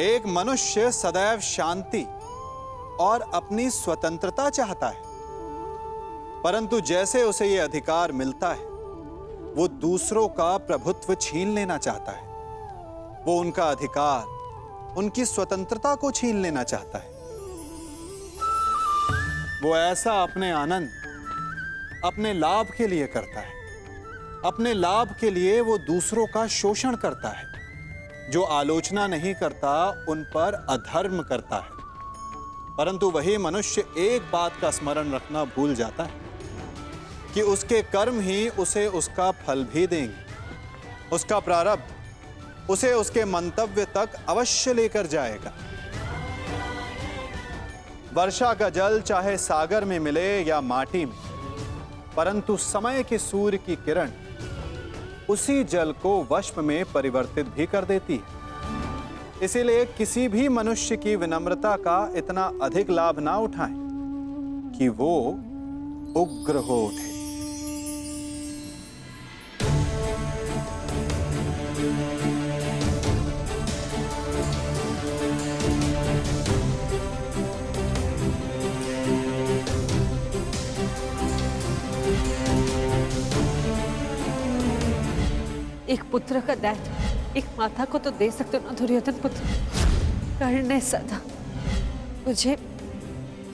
एक मनुष्य सदैव शांति और अपनी स्वतंत्रता चाहता है, परंतु जैसे उसे यह अधिकार मिलता है, वो दूसरों का प्रभुत्व छीन लेना चाहता है। वो उनका अधिकार, उनकी स्वतंत्रता को छीन लेना चाहता है। वो ऐसा अपने आनंद, अपने लाभ के लिए करता है। अपने लाभ के लिए वो दूसरों का शोषण करता है। जो आलोचना नहीं करता उन पर अधर्म करता है। परंतु वही मनुष्य एक बात का स्मरण रखना भूल जाता है कि उसके कर्म ही उसे उसका फल भी देंगे। उसका प्रारब्ध उसे उसके मंतव्य तक अवश्य लेकर जाएगा। वर्षा का जल चाहे सागर में मिले या माटी में, परंतु समय के सूर्य की किरण उसी जल को वष्प में परिवर्तित भी कर देती है। इसीलिए किसी भी मनुष्य की विनम्रता का इतना अधिक लाभ ना उठाएं कि वो उग्र हो उठे। एक पुत्र का दायित्व एक माता को तो दे सकते हो ना दुर्योधन पुत्र। कर्ण ने सदा मुझे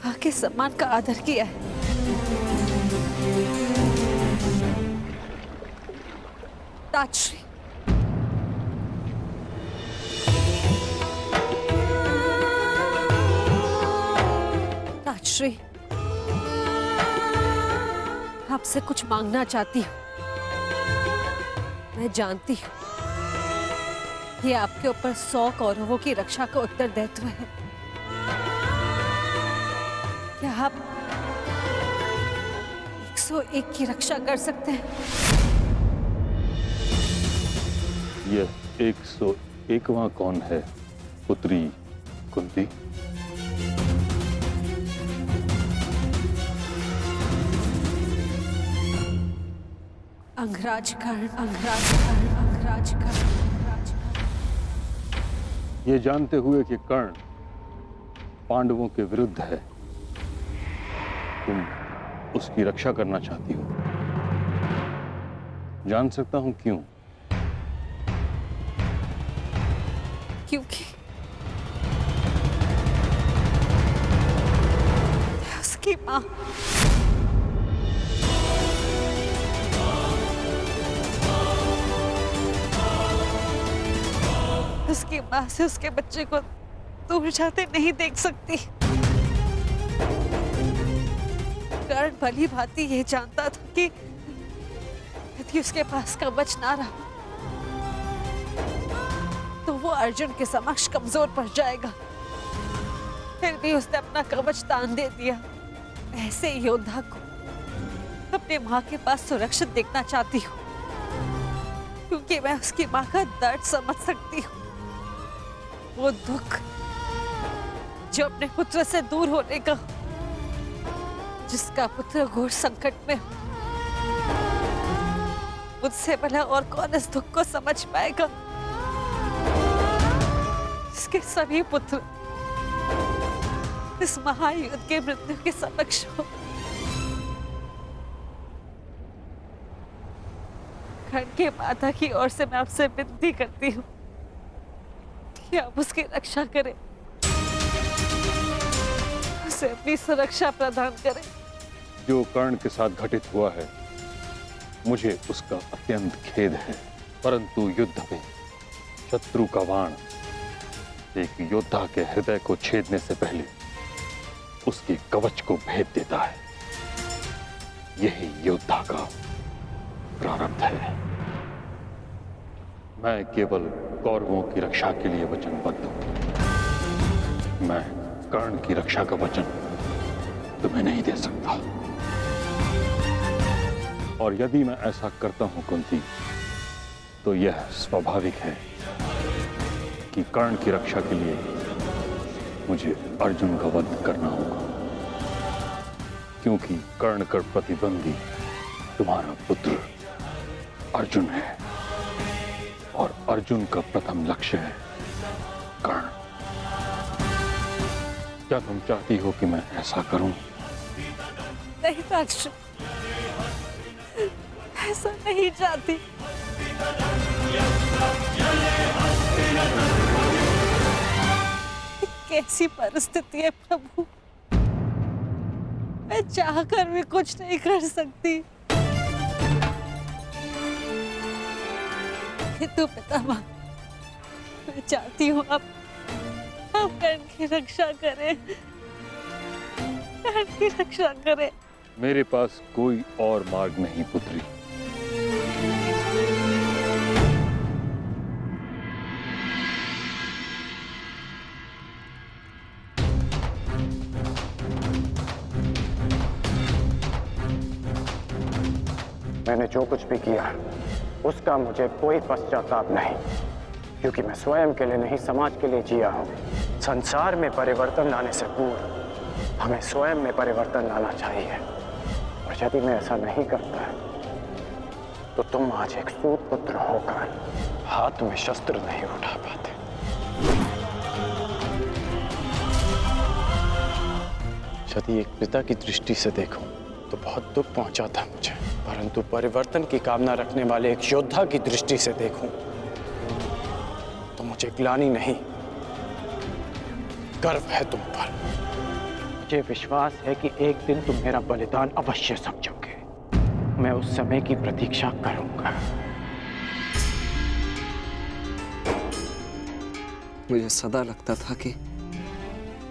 मां के सम्मान का आदर किया है। ताजश्री, ताजश्री, आपसे कुछ मांगना चाहती हूँ। मैं जानती हूँ ये आपके ऊपर 100 कौरवों की रक्षा का उत्तरदायित्व है। क्या आप 101 की रक्षा कर सकते हैं? यह 101वां कौन है पुत्री कुंती? अंगराज कर्ण, अंगराज कर्ण, अंगराज कर्ण, अंगराज कर्ण। ये जानते हुए कि कर्ण पांडवों के विरुद्ध है, तुम उसकी रक्षा करना चाहती हो। जान सकता हूं क्यों? क्योंकि उसकी मां उसकी मां से उसके बच्चे को दूर जाते नहीं देख सकती। कर्ण भली भांति ये जानता था कि यदि उसके पास कवच ना रहा तो वो अर्जुन के समक्ष कमजोर पड़ जाएगा। फिर भी उसने अपना कवच दान दे दिया। ऐसे योद्धा को अपने मां के पास सुरक्षित देखना चाहती हूँ, क्योंकि मैं उसकी मां का दर्द समझ सकती हूँ। वो दुख जो अपने पुत्र से दूर होने का, जिसका पुत्र घोर संकट में हो, मुझसे भला और कौन इस दुख को समझ पाएगा? इसके सभी पुत्र इस महायुद्ध के मृत्यु के समक्ष हो। कर्ण के माता की ओर से मैं आपसे विनती करती हूँ कि आप उसकी रक्षा करें, उसे अपनी सुरक्षा प्रदान करें। जो कर्ण के साथ घटित हुआ है, मुझे उसका अत्यंत खेद है, परंतु युद्ध में शत्रु का बाण एक योद्धा के हृदय को छेदने से पहले उसके कवच को भेद देता है। यही योद्धा का प्रारब्ध है। मैं केवल कौरवों की रक्षा के लिए वचनबद्ध हूं। मैं कर्ण की रक्षा का वचन तुम्हें नहीं दे सकता। और यदि मैं ऐसा करता हूं कुंती, तो यह स्वाभाविक है कि कर्ण की रक्षा के लिए मुझे अर्जुन का वध करना होगा, क्योंकि कर्ण का प्रतिद्वंदी तुम्हारा पुत्र अर्जुन है और अर्जुन का प्रथम लक्ष्य है कर्ण। क्या तुम चाहती हो कि मैं ऐसा करूं? नहीं राजश्री, ऐसा नहीं चाहती। कैसी परिस्थिति है प्रभु, मैं चाहकर भी कुछ नहीं कर सकती। किंतु पितामह, मैं चाहती हूँ आप कर्ण की रक्षा करें, कर्ण की रक्षा करें। मेरे पास कोई और मार्ग नहीं पुत्री। मैंने जो कुछ भी किया उसका मुझे कोई पश्चाताप नहीं, क्योंकि मैं स्वयं के लिए नहीं समाज के लिए जिया हूं। संसार में परिवर्तन लाने से पूर्व हमें स्वयं में परिवर्तन लाना चाहिए, और यदि मैं ऐसा नहीं करता तो तुम आज एक सूत पुत्र होकर हाथ में शस्त्र नहीं उठा पाते। यदि एक पिता की दृष्टि से देखूं तो बहुत दुख पहुंचा था मुझे, परंतु परिवर्तन की कामना रखने वाले एक योद्धा की दृष्टि से देखूं तो मुझे ग्लानि नहीं, गर्व है तुम पर। मुझे विश्वास है कि एक दिन तुम मेरा बलिदान अवश्य समझोगे। मैं उस समय की प्रतीक्षा करूंगा। मुझे सदा लगता था कि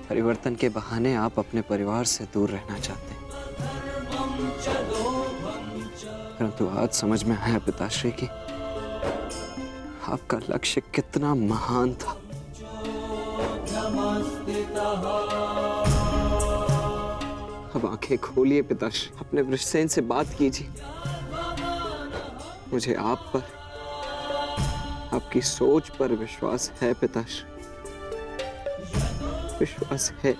परिवर्तन के बहाने आप अपने परिवार से दूर रहना चाहते हैं, परंतु आज समझ में आया पिताश्री कि आपका लक्ष्य कितना महान था। अब आंखें खोलिए पिताश्री, अपने वृषसेन से बात कीजिए। मुझे आप पर, आपकी सोच पर विश्वास है पिताश्री, विश्वास है।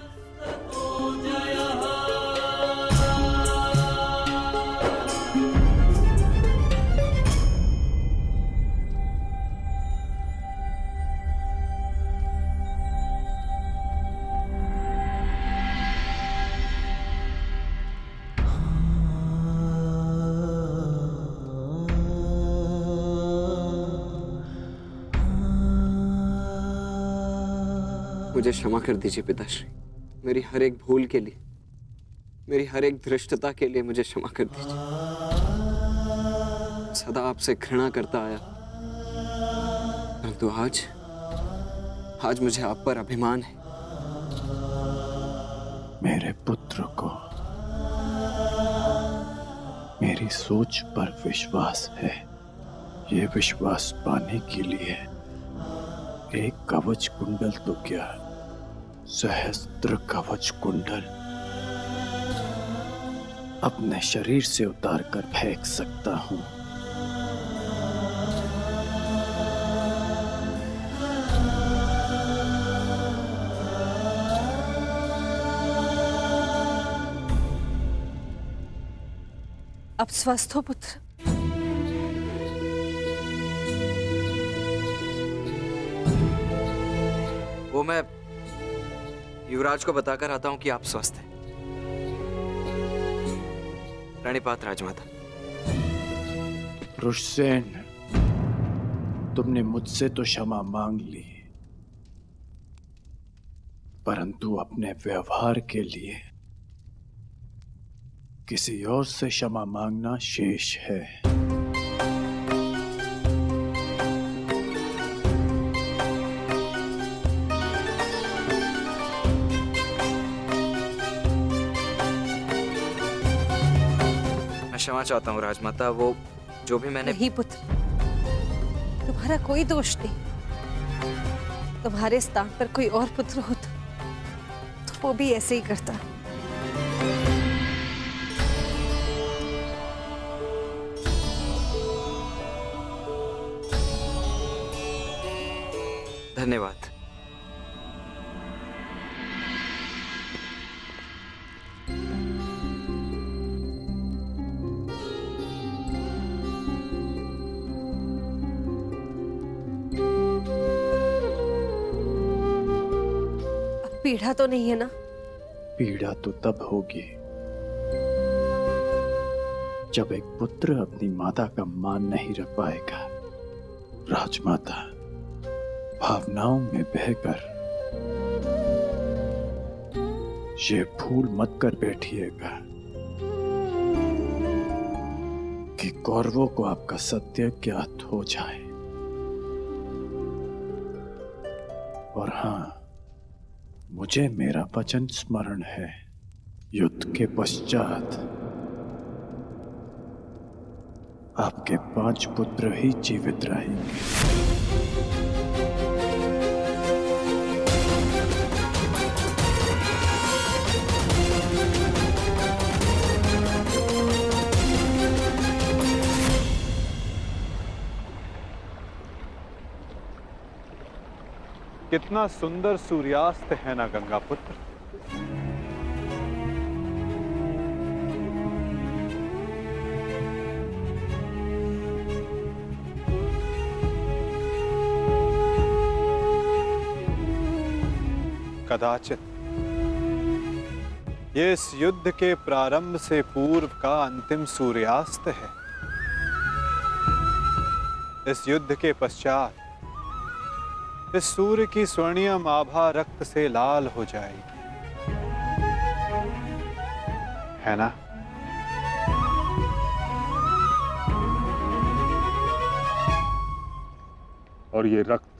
मुझे क्षमा कर दीजिए पिताश्री, मेरी हर एक भूल के लिए, मेरी हर एक धृष्टता के लिए मुझे क्षमा कर दीजिए। सदा आपसे घृणा करता आया, परंतु आज मुझे आप पर अभिमान है। मेरे पुत्र को मेरी सोच पर विश्वास है। ये विश्वास पाने के लिए एक कवच कुंडल तो क्या, सहस्त्र कवच कुंडल अपने शरीर से उतार कर फेंक सकता हूं। अब स्वस्थ हो पुत्र? वो मैं युवराज को बताकर आता हूं कि आप स्वस्थ हैं। प्रणिपात राजमाता। वृषसेन, तुमने मुझसे तो क्षमा मांग ली, परंतु अपने व्यवहार के लिए किसी और से क्षमा मांगना शेष है। क्षमा चाहता हूँ राजमाता, वो जो भी मैंने। नहीं पुत्र, तुम्हारा कोई दोष नहीं। तुम्हारे स्थान पर कोई और पुत्र होता तो वो भी ऐसे ही करता। धन्यवाद। पीड़ा तो नहीं है ना? पीड़ा तो तब होगी जब एक पुत्र अपनी माता का मान नहीं रख पाएगा। राजमाता, भावनाओं में बहकर ये भूल मत कर बैठिएगा कि कौरवों को आपका सत्य ज्ञात हो जाए। और हां, मुझे मेरा वचन स्मरण है, युद्ध के पश्चात आपके 5 पुत्र ही जीवित रहेंगे। कितना सुंदर सूर्यास्त है ना गंगा पुत्र। कदाचित ये इस युद्ध के प्रारंभ से पूर्व का अंतिम सूर्यास्त है। इस युद्ध के पश्चात इस सूर्य की स्वर्णिम आभा रक्त से लाल हो जाएगी, है ना? और ये रक्त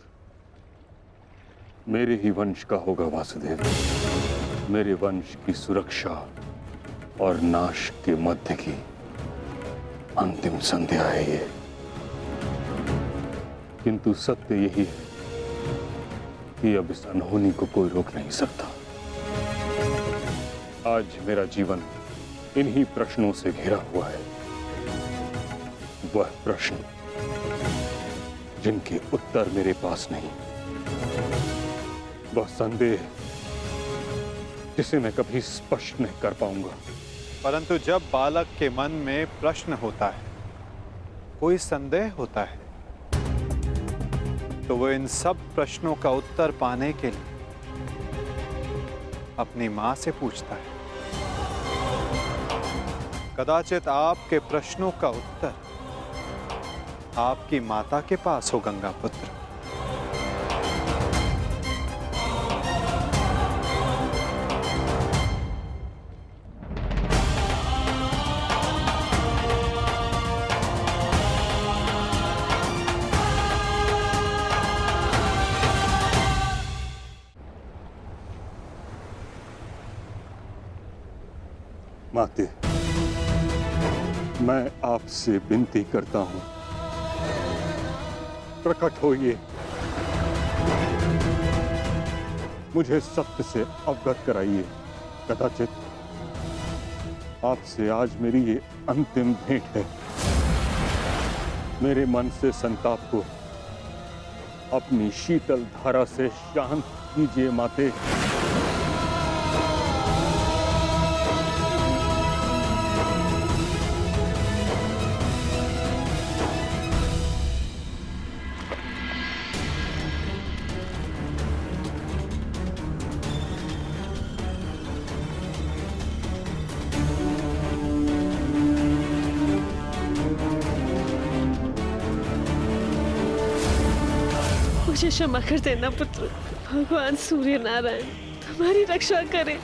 मेरे ही वंश का होगा वासुदेव। मेरे वंश की सुरक्षा और नाश के मध्य की अंतिम संध्या है ये। किंतु सत्य यही है कि अब इस अनहोनी को कोई रोक नहीं सकता। आज मेरा जीवन इन्हीं प्रश्नों से घिरा हुआ है। वह प्रश्न जिनके उत्तर मेरे पास नहीं, वह संदेह जिसे मैं कभी स्पष्ट नहीं कर पाऊंगा। परंतु जब बालक के मन में प्रश्न होता है, कोई संदेह होता है, तो वो इन सब प्रश्नों का उत्तर पाने के लिए अपनी मां से पूछता है। कदाचित आपके प्रश्नों का उत्तर आपकी माता के पास हो गंगा पुत्र। माते, मैं आपसे विनती करता हूं, प्रकट होइए, मुझे सत्य से अवगत कराइए। कदाचित आपसे आज मेरी ये अंतिम भेंट है। मेरे मन से संताप को अपनी शीतल धारा से शांत कीजिए माते। मुझे क्षमा कर देना पुत्र। भगवान सूर्य नारायण तुम्हारी रक्षा करे।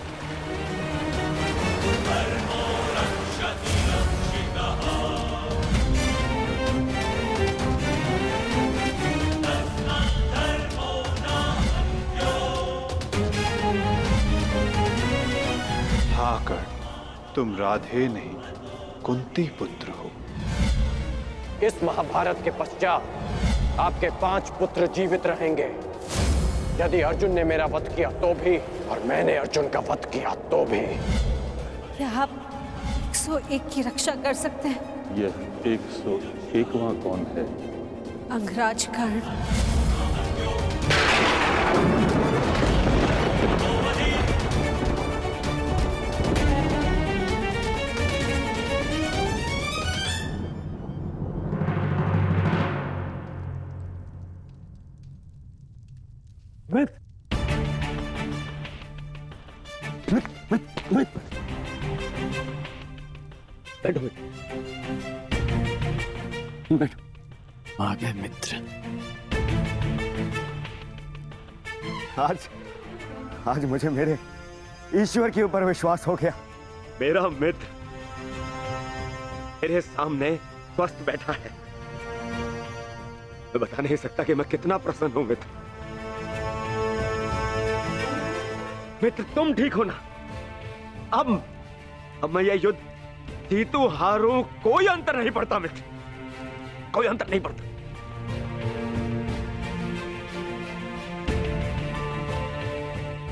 हाँ कर्ण, तुम राधे नहीं कुंती पुत्र हो। इस महाभारत के पश्चात आपके 5 पुत्र जीवित रहेंगे। यदि अर्जुन ने मेरा वध किया तो भी, और मैंने अर्जुन का वध किया तो भी। क्या आप 101 की रक्षा कर सकते हैं? यह 101वां कौन है? अंगराज कर्ण। बैठो बैठो बैठो। आ गए मित्र। आज मुझे मेरे ईश्वर के ऊपर विश्वास हो गया। मेरा मित्र मेरे सामने स्वस्थ बैठा है। मैं बता नहीं सकता कि मैं कितना प्रसन्न हूं मित्र। मित्र तुम ठीक हो ना? अब मैं यह युद्ध जीतू हारूं कोई अंतर नहीं पड़ता मित्र, कोई अंतर नहीं पड़ता।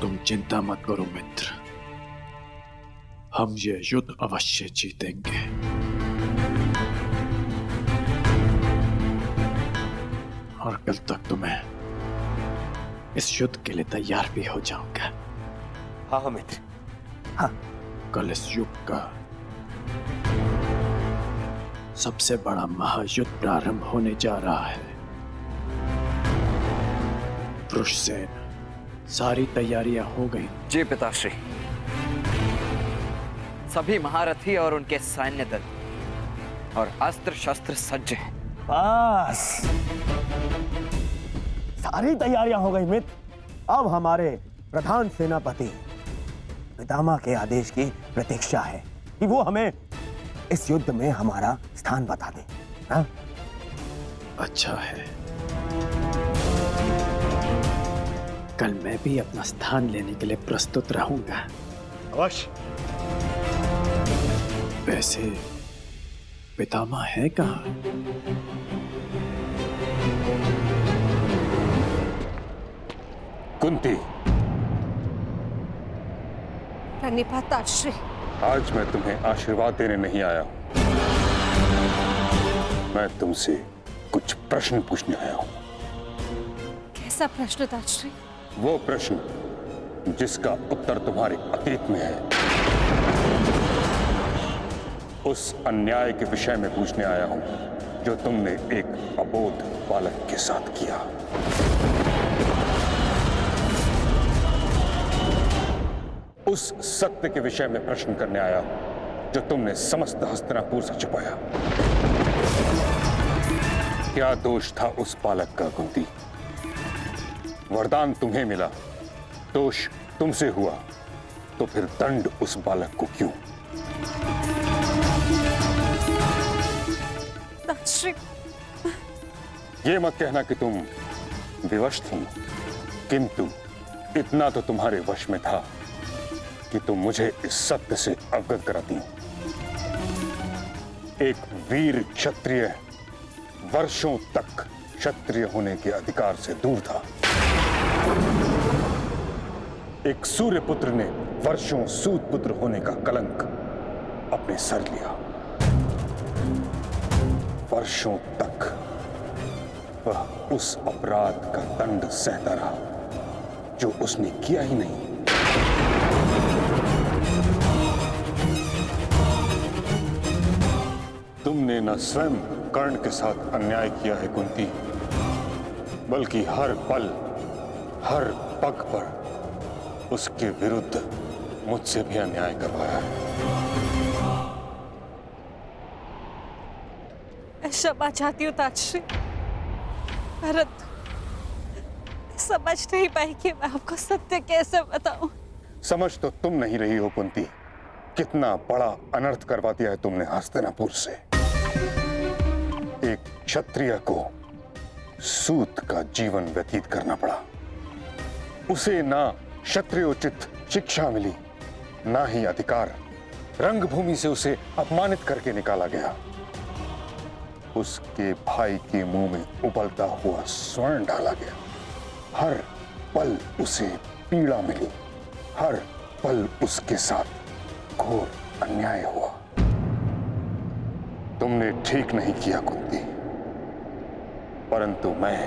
तुम चिंता मत करो मित्र, हम ये युद्ध अवश्य जीतेंगे। और कल तक तुम्हें इस युद्ध के लिए तैयार भी हो जाऊंगा। हाँ मित्र, हाँ। कल इस युग का सबसे बड़ा महायुद्ध प्रारंभ होने जा रहा है। वृषसेन, सारी तैयारियां हो गई? जी पिताश्री, सभी महारथी और उनके सैन्य दल और अस्त्र शस्त्र सज्ज हैं। बस सारी तैयारियां हो गई मित्र। अब हमारे प्रधान सेनापति पितामह के आदेश की प्रतीक्षा है कि वो हमें इस युद्ध में हमारा स्थान बता दे। हाँ? अच्छा है, कल मैं भी अपना स्थान लेने के लिए प्रस्तुत रहूंगा। अवश्य। वैसे पितामह है कहाँ? कुंती, प्रणिपात ताश्री। आज मैं तुम्हें आशीर्वाद देने नहीं आया हूं, मैं तुमसे कुछ प्रश्न पूछने आया हूं। कैसा प्रश्न ताश्री? वो प्रश्न जिसका उत्तर तुम्हारे अतीत में है, उस अन्याय के विषय में पूछने आया हूं जो तुमने एक अबोध बालक के साथ किया। उस सत्य के विषय में प्रश्न करने आया हूं जो तुमने समस्त हस्तिनापुर से छुपाया। क्या दोष था उस बालक का कुंती? वरदान तुम्हें मिला, दोष तुमसे हुआ, तो फिर दंड उस बालक को क्यों? ताश्री, ये मत कहना कि तुम विवश थी, किंतु इतना तो तुम्हारे वश में था कि तुम मुझे इस सत्य से अवगत कराती। एक वीर क्षत्रिय वर्षों तक क्षत्रिय होने के अधिकार से दूर था। एक सूर्य पुत्र ने वर्षों सूत पुत्र होने का कलंक अपने सर लिया। वर्षों तक वह उस अपराध का दंड सहता रहा जो उसने किया ही नहीं। तुमने न स्वयं कर्ण के साथ अन्याय किया है कुंती, बल्कि हर पल हर पग पर उसके विरुद्ध मुझसे भी अन्याय करवाया है। मैं क्षमा चाहती हूँ ताश्री, परंतु समझ नहीं पाई कि मैं आपको सत्य कैसे बताऊं। समझ तो तुम नहीं रही हो कुंती, कितना बड़ा अनर्थ करवा दिया है तुमने हस्तिनापुर से। एक क्षत्रिय को सूत का जीवन व्यतीत करना पड़ा। उसे ना क्षत्रियोचित शिक्षा मिली, ना ही अधिकार। रंगभूमि से उसे अपमानित करके निकाला गया। उसके भाई के मुंह में उबलता हुआ स्वर्ण डाला गया। हर पल उसे पीड़ा मिली, हर पल उसके साथ घोर अन्याय हुआ। तुमने ठीक नहीं किया कुंती, परंतु मैं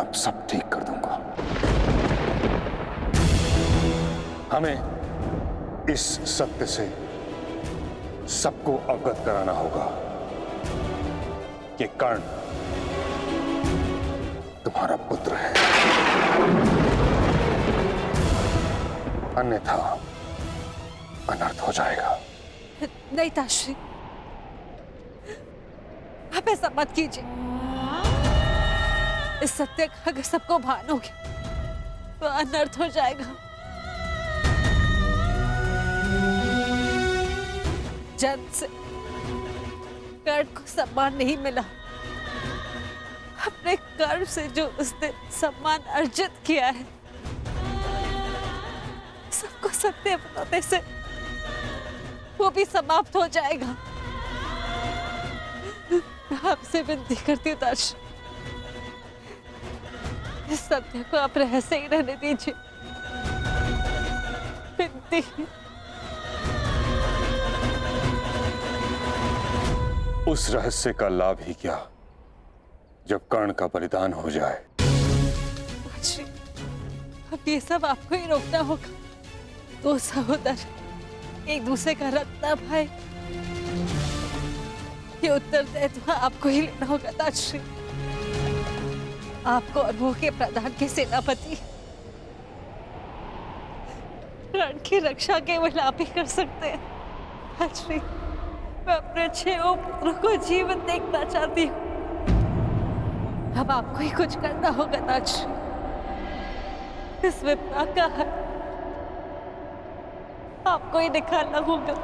अब सब ठीक कर दूंगा। हमें इस सत्य से सबको अवगत कराना होगा कि कर्ण तुम्हारा पुत्र है, अन्यथा अनर्थ हो जाएगा। नहीं ताश्री, आप ऐसा मत कीजिए। इस सत्य का अगर सबको भान हो गया तो अनर्थ हो जाएगा। जन्म से कर्ण को सम्मान नहीं मिला। अपने कर्म से जो उसने सम्मान अर्जित किया है, सबको सत्य बनाने से वो भी समाप्त हो जाएगा। आपसे विनती करती हूँ ताश्री, इस सत्य को आप रहस्य ही रहने दीजिए। विनती। उस रहस्य का लाभ ही क्या जब कर्ण का बलिदान हो जाए। ताश्री, अब ये सब आपको ही रोकना होगा। दो सहोदर एक दूसरे का रक्त न भाई, ये उत्तरदायित्व आपको ही लेना होगा ताश्री। आपको और वो के प्रधान के सेनापति रण की रक्षा केवल आप ही कर सकते हैं। ताश्री, मैं अपने 6 पुत्रों को जीवन देखना चाहती हूँ। अब आपको ही कुछ करना होगा ताश्री। इस विपदा का है आपको ही निकालना होगा।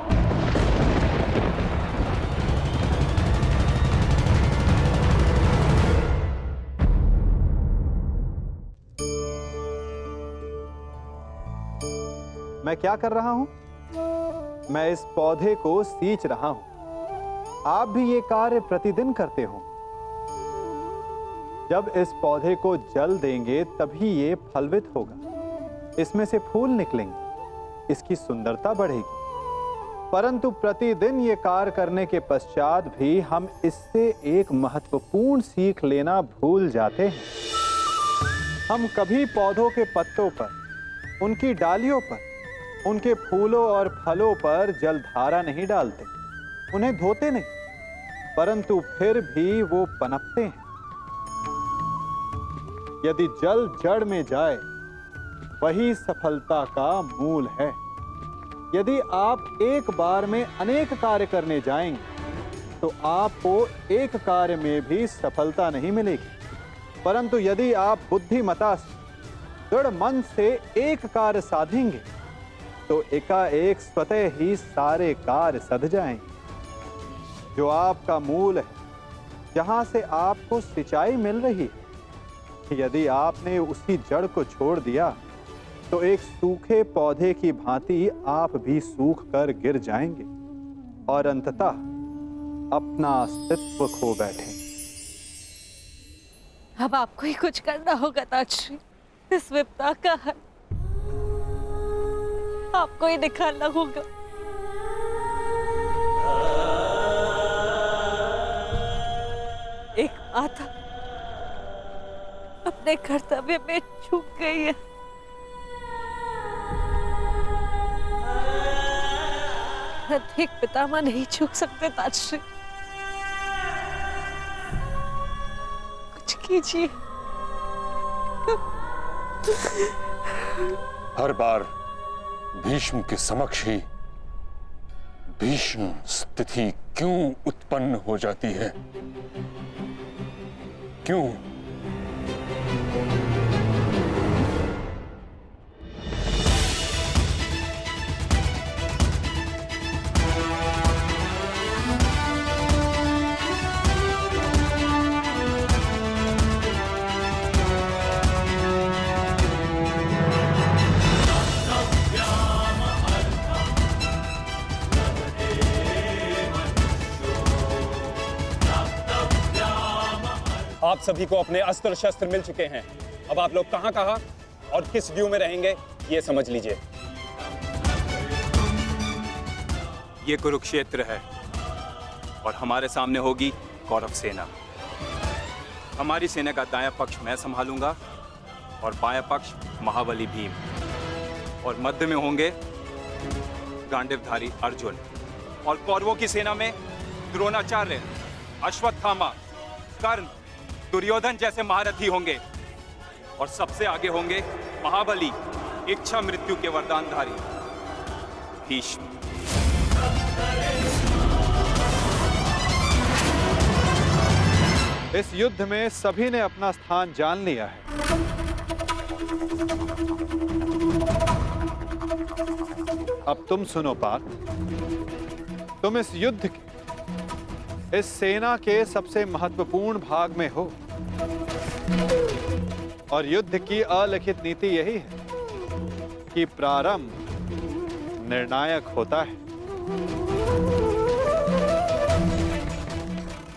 मैं क्या कर रहा हूं? मैं इस पौधे को सींच रहा हूं। आप भी ये कार्य प्रतिदिन करते हो। जब इस पौधे को जल देंगे तभी ये फलवित होगा, इसमें से फूल निकलेंगे, इसकी सुंदरता बढ़ेगी। परंतु प्रतिदिन ये कार्य करने के पश्चात भी हम इससे एक महत्वपूर्ण सीख लेना भूल जाते हैं। हम कभी पौधों के पत्तों पर, उनकी डालियों पर, उनके फूलों और फलों पर जलधारा नहीं डालते, उन्हें धोते नहीं, परंतु फिर भी वो पनपते हैं। यदि जल जड़ में जाए वही सफलता का मूल है। यदि आप एक बार में अनेक कार्य करने जाएंगे तो आपको एक कार्य में भी सफलता नहीं मिलेगी, परंतु यदि आप बुद्धिमता से, दृढ़ मन से एक कार्य साधेंगे तो एकाएक स्वतः ही सारे कार्य सध जाएंगे। जो आपका मूल है, जहां से आपको सिंचाई मिल रही है, यदि आपने उसी जड़ को छोड़ दिया तो एक सूखे पौधे की भांति आप भी सूख कर गिर जाएंगे और अंततः अपना अस्तित्व खो बैठेंगे। अब आपको ही कुछ करना होगा ताश्री। इस विपदा का है आपको ही निकालना होगा। एक माता अपने कर्तव्य में चूक गई है। अधिक पितामह नहीं चूक सकते ताश्री, कुछ कीजिए। हर बार भीष्म के समक्ष ही भीष्म स्थिति क्यों उत्पन्न हो जाती है? क्यों? आप सभी को अपने अस्त्र शस्त्र मिल चुके हैं। अब आप लोग कहां और किस व्यू में रहेंगे ये समझ लीजिए। ये कुरुक्षेत्र है और हमारे सामने होगी कौरव सेना। हमारी सेना का दायां पक्ष मैं संभालूंगा और बायां पक्ष महाबली भीम, और मध्य में होंगे गांडीवधारी अर्जुन, और कौरवों की सेना में द्रोणाचार्य, अश्वत्थामा, कर्ण, दुर्योधन जैसे महारथी होंगे, और सबसे आगे होंगे महाबली, इच्छा मृत्यु के वरदानधारी भीष्म। इस युद्ध में सभी ने अपना स्थान जान लिया है। अब तुम सुनो पार्थ, तुम इस युद्ध के, इस सेना के सबसे महत्वपूर्ण भाग में हो और युद्ध की अलिखित नीति यही है कि प्रारंभ निर्णायक होता है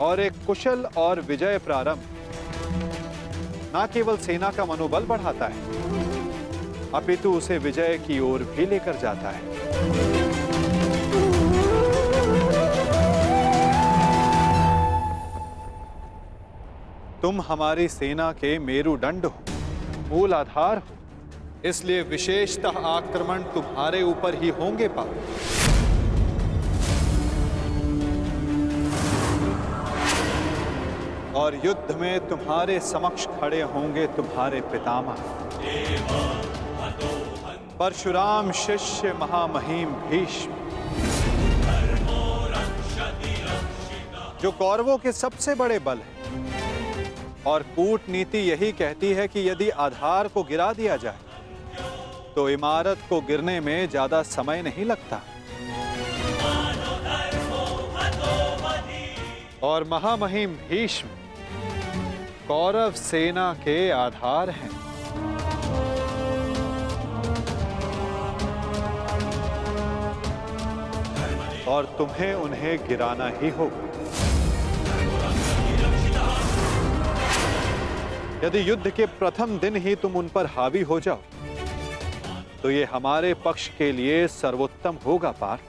और एक कुशल और विजय प्रारंभ न केवल सेना का मनोबल बढ़ाता है अपितु उसे विजय की ओर भी लेकर जाता है। तुम हमारी सेना के मेरुदंड हो, मूल आधार हो, इसलिए विशेषतः आक्रमण तुम्हारे ऊपर ही होंगे पार्थ। और युद्ध में तुम्हारे समक्ष खड़े होंगे तुम्हारे पितामह परशुराम शिष्य महामहिम भीष्म, जो कौरवों के सबसे बड़े बल है। और कूटनीति यही कहती है कि यदि आधार को गिरा दिया जाए तो इमारत को गिरने में ज्यादा समय नहीं लगता। और महामहिम भीष्म कौरव सेना के आधार हैं। और तुम्हें उन्हें गिराना ही होगा। यदि युद्ध के प्रथम दिन ही तुम उन पर हावी हो जाओ तो ये हमारे पक्ष के लिए सर्वोत्तम होगा पार्थ।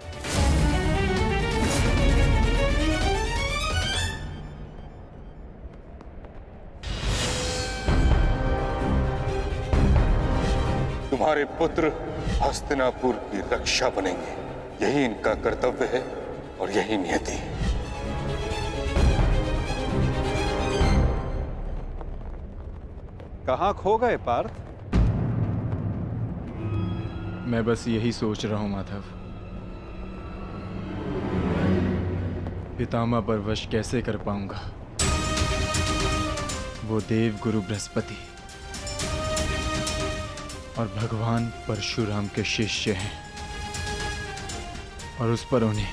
तुम्हारे पुत्र हस्तिनापुर की रक्षा बनेंगे, यही इनका कर्तव्य है और यही नियति है। कहां खो गए पार्थ? मैं बस यही सोच रहा हूं माधव, पितामह पर वश कैसे कर पाऊंगा। वो देव गुरु बृहस्पति और भगवान परशुराम के शिष्य हैं और उस पर उन्हें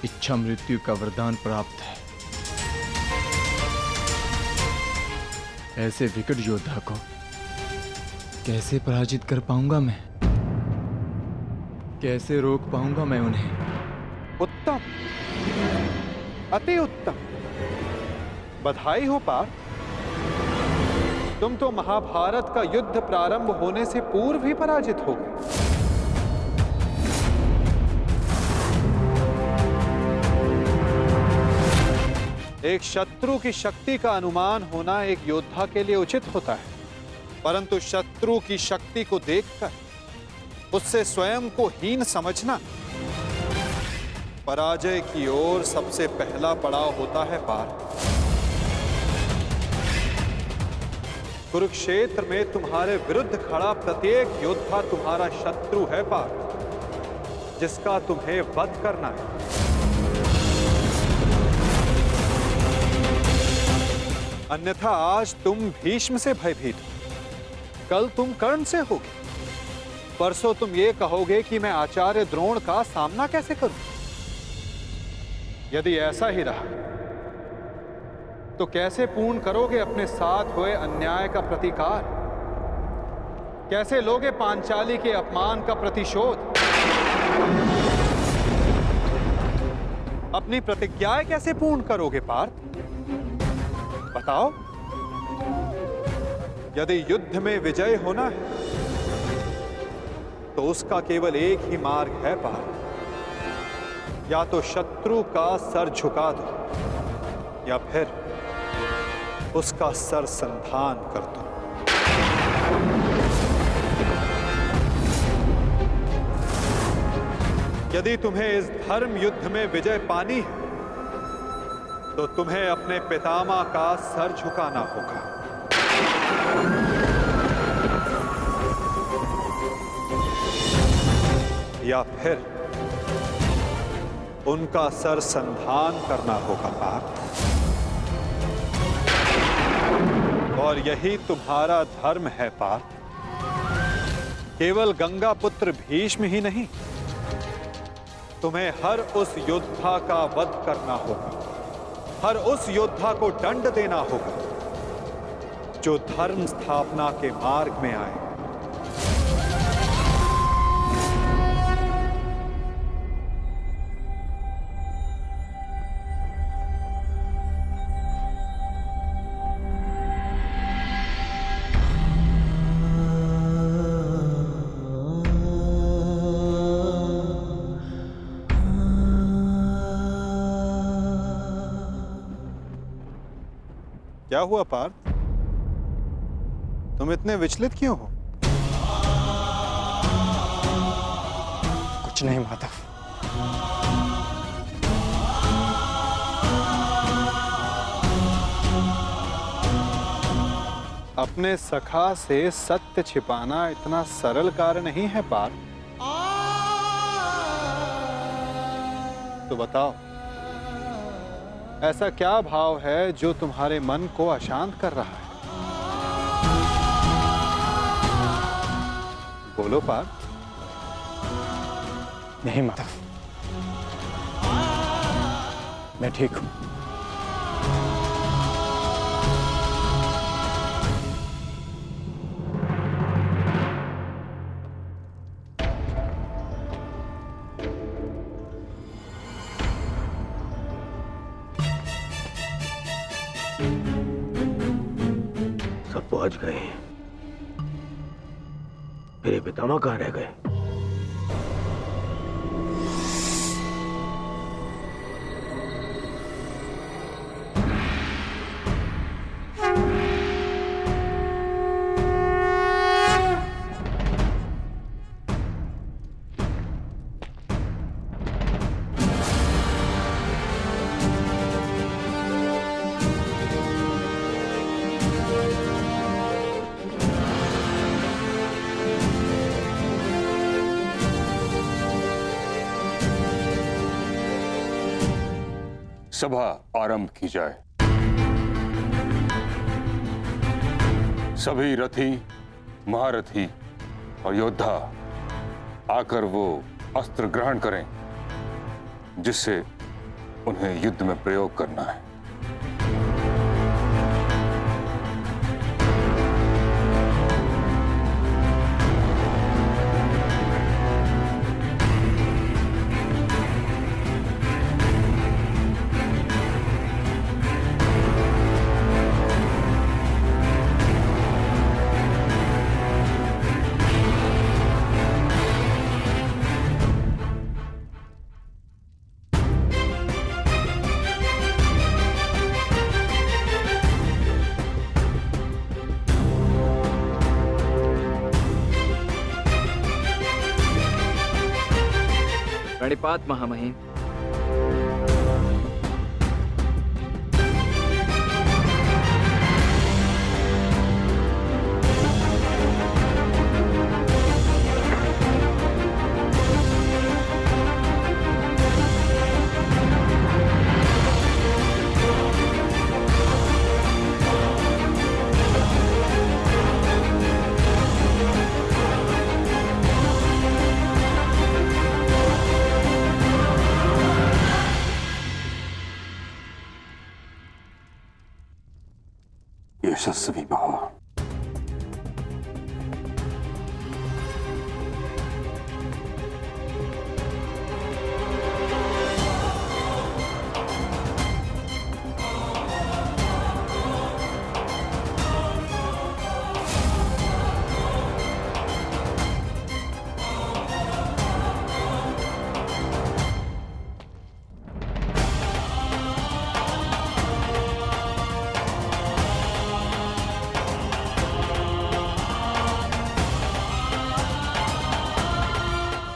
इच्छा मृत्यु का वरदान प्राप्त है। ऐसे विकट योद्धा को कैसे पराजित कर पाऊंगा मैं? कैसे रोक पाऊंगा मैं उन्हें? उत्तम, अति उत्तम, बधाई हो पार्थ। तुम तो महाभारत का युद्ध प्रारंभ होने से पूर्व ही पराजित हो गए। एक शत्रु की शक्ति का अनुमान होना एक योद्धा के लिए उचित होता है, परंतु शत्रु की शक्ति को देखकर उससे स्वयं को हीन समझना पराजय की ओर सबसे पहला पड़ाव होता है पार्थ। कुरुक्षेत्र में तुम्हारे विरुद्ध खड़ा प्रत्येक योद्धा तुम्हारा शत्रु है पार्थ, जिसका तुम्हें वध करना है। अन्यथा आज तुम भीष्म से भयभीत हो, कल तुम कर्ण से होगे, परसों तुम ये कहोगे कि मैं आचार्य द्रोण का सामना कैसे करूं। यदि ऐसा ही रहा तो कैसे पूर्ण करोगे अपने साथ हुए अन्याय का प्रतिकार? कैसे लोगे पांचाली के अपमान का प्रतिशोध? अपनी प्रतिज्ञाएं कैसे पूर्ण करोगे पार्थ? बताओ। यदि युद्ध में विजय होना है तो उसका केवल एक ही मार्ग है पार्थ, या तो शत्रु का सर झुका दो या फिर उसका सर संधान कर दो। यदि तुम्हें इस धर्म युद्ध में विजय पानी है तो तुम्हें अपने पितामह का सर झुकाना होगा। या फिर उनका सर संधान करना होगा पार्थ। और यही तुम्हारा धर्म है पार्थ। केवल गंगा पुत्र भीष्म ही नहीं, तुम्हें हर उस योद्धा का वध करना होगा, हर उस योद्धा को दंड देना होगा जो धर्म स्थापना के मार्ग में आए। क्या हुआ पार्थ? तुम इतने विचलित क्यों हो? कुछ नहीं माधव। अपने सखा से सत्य छिपाना इतना सरल कार्य नहीं है पार्थ। तो बताओ, ऐसा क्या भाव है जो तुम्हारे मन को अशांत कर रहा है? बोलो पार्थ। नहीं माधव, मैं ठीक हूं। सब पहुंच गए, मेरे पितामह कहां रह गए? सभा आरंभ की जाए। सभी रथी, महारथी और योद्धा आकर वो अस्त्र ग्रहण करें जिससे उन्हें युद्ध में प्रयोग करना है। प्रणिपात महामहिम। यशस्वी भव।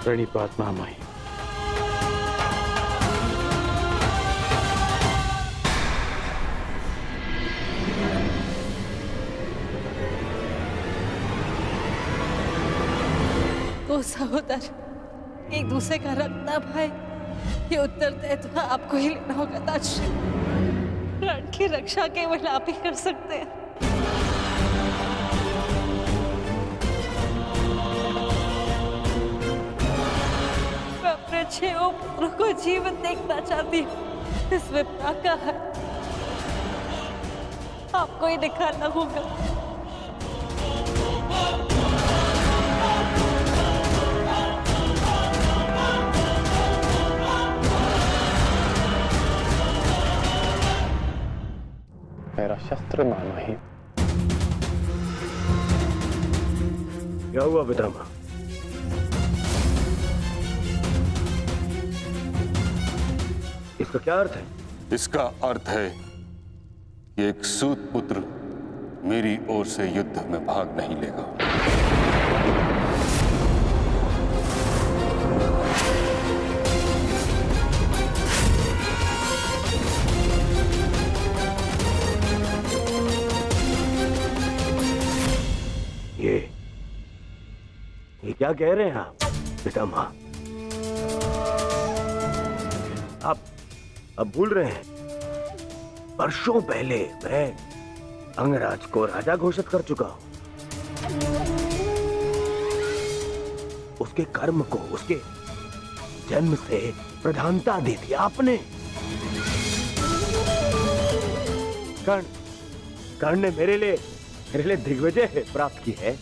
प्रणिपात महामहिम। तो सहोदर, एक दूसरे का रक्त ना भाई, ये उत्तरदायित्व आपको ही लेना होगा ताजश्री। प्राण की रक्षा केवल आप ही कर सकते हैं। मैं अपने 6 पुत्रों को जीवन देखना चाहती हूँ, इसमें प्राका है, आपको ही दिखाना होगा। मेरा शस्त्र मानो ही। क्या हुआ पितामह? इसका क्या अर्थ है? इसका अर्थ है कि एक सूत पुत्र मेरी ओर से युद्ध में भाग नहीं लेगा। ये क्या कह रहे हैं आप पितामह? आप भूल रहे हैं, वर्षों पहले मैं अंगराज को राजा घोषित कर चुका हूं। उसके कर्म को, उसके जन्म से प्रधानता दे दी आपने। कर्ण ने मेरे लिए दिग्विजय प्राप्त की है।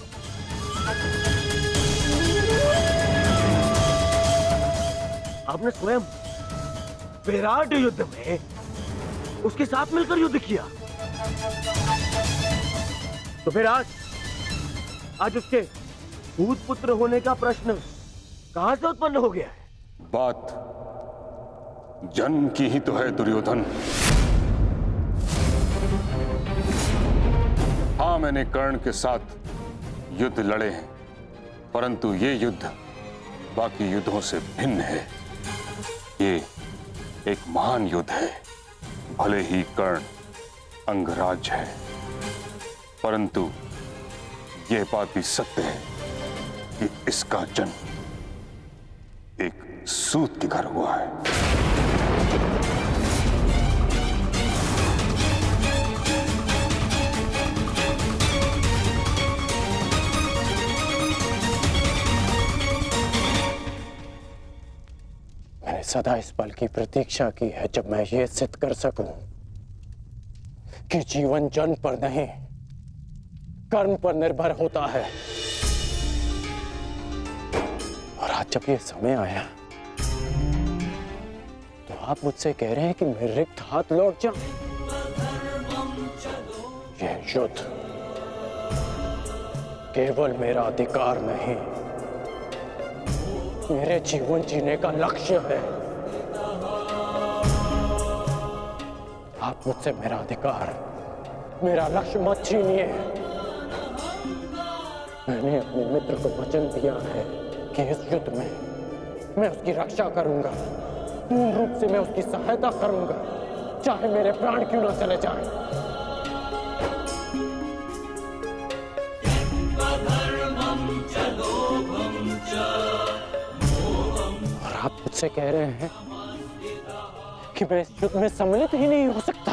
आपने स्वयं विराट युद्ध में उसके साथ मिलकर युद्ध किया, तो फिर आज उसके दूत पुत्र होने का प्रश्न कहां से उत्पन्न हो गया है? बात जन्म की ही तो है दुर्योधन। हाँ, मैंने कर्ण के साथ युद्ध लड़े हैं, परंतु ये युद्ध बाकी युद्धों से भिन्न है। ये एक महान युद्ध है। भले ही कर्ण अंगराज है, परंतु यह बात भी सत्य है कि इसका जन्म एक सूत के घर हुआ है। मैंने सदा इस पल की प्रतीक्षा की है जब मैं ये सिद्ध कर सकूं कि जीवन जन्म पर नहीं, कर्म पर निर्भर होता है। और आज जब ये समय आया, तो आप मुझसे कह रहे हैं कि मैं रिक्त हाथ लौट जाऊं। यह युद्ध केवल मेरा अधिकार नहीं, मेरे जीवन जीने का लक्ष्य है। आप मुझसे मेरा अधिकार, मेरा लक्ष्य मत छीनिए। मैंने अपने मित्र को वचन दिया है कि इस युद्ध में मैं उसकी रक्षा करूंगा, पूर्ण रूप से मैं उसकी सहायता करूंगा, चाहे मेरे प्राण क्यों ना चले जाएं। और आप मुझसे कह रहे हैं कि मैं इस युद्ध में सम्मिलित ही नहीं हो सकता।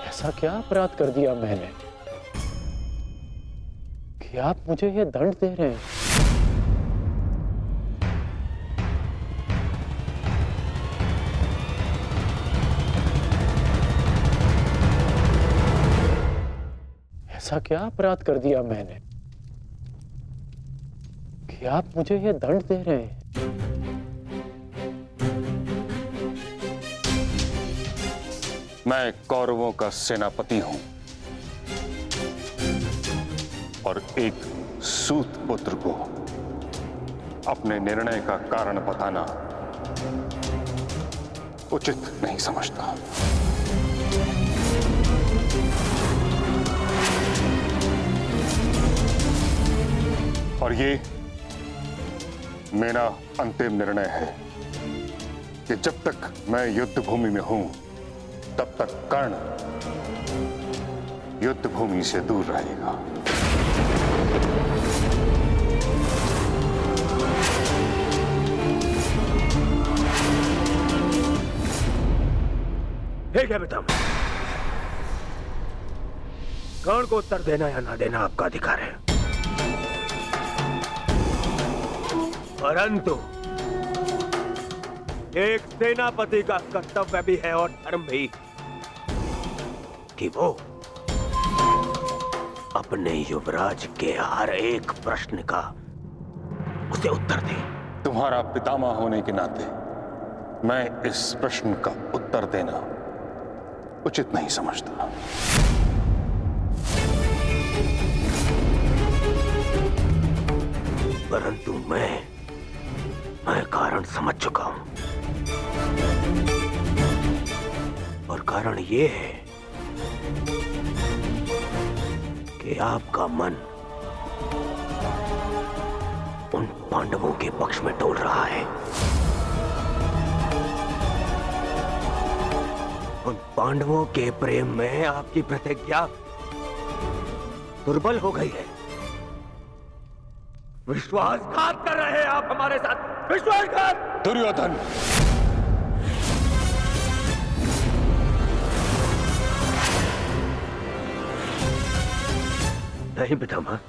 ऐसा क्या अपराध कर दिया मैंने कि आप मुझे ये दंड दे रहे हैं? ऐसा क्या अपराध कर दिया मैंने कि आप मुझे ये दंड दे रहे हैं? मैं कौरवों का सेनापति हूं और एक सूत पुत्र को अपने निर्णय का कारण बताना उचित नहीं समझता। और ये मेरा अंतिम निर्णय है कि जब तक मैं युद्ध भूमि में हूं, तब तक कर्ण युद्ध भूमि से दूर रहेगा। ठीक है पितामह, कर्ण को उत्तर देना या ना देना आपका अधिकार है, परंतु एक सेनापति का कर्तव्य भी है और धर्म भी कि वो अपने युवराज के हर एक प्रश्न का उसे उत्तर दे। तुम्हारा पितामह होने के नाते मैं इस प्रश्न का उत्तर देना उचित नहीं समझता। परंतु मैं कारण समझ चुका हूं, और कारण ये है कि आपका मन उन पांडवों के पक्ष में डोल रहा है। उन पांडवों के प्रेम में आपकी प्रतिज्ञा दुर्बल हो गई है। विश्वासघात कर रहे हैं आप हमारे साथ, विश्वासघात। दुर्योधन, नहीं पितामह,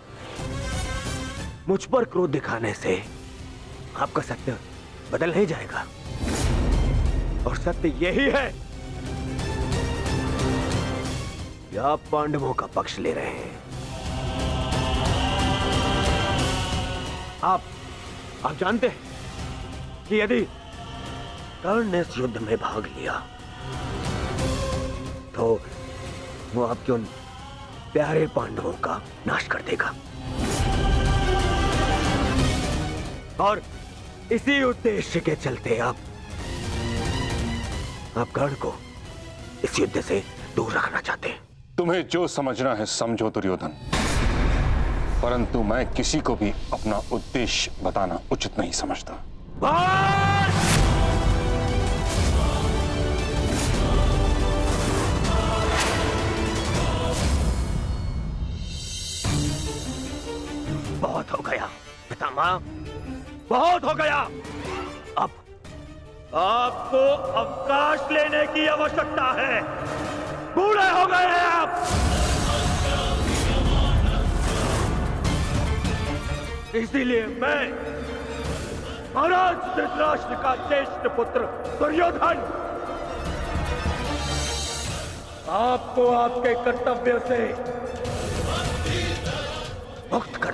मुझ पर क्रोध दिखाने से आपका सत्य बदल नहीं जाएगा, और सत्य यही है कि आप पांडवों का पक्ष ले रहे हैं। आप जानते हैं कि यदि कर्ण ने इस युद्ध में भाग लिया तो वो आपके उन प्यारे पांडवों का नाश कर देगा, और इसी उद्देश्य के चलते आप कर्ण को इस युद्ध से दूर रखना चाहते हैं। तुम्हें जो समझना है समझो दुर्योधन, परंतु मैं किसी को भी अपना उद्देश्य बताना उचित नहीं समझता। बहुत हो गया पितामह, बहुत हो गया। अब आपको अवकाश लेने की आवश्यकता है। बूढ़े हो गए हैं आप। इसीलिए मैं महाराज धृतराष्ट्र का ज्येष्ठ पुत्र दुर्योधन आपको आपके कर्तव्य से मुक्त कर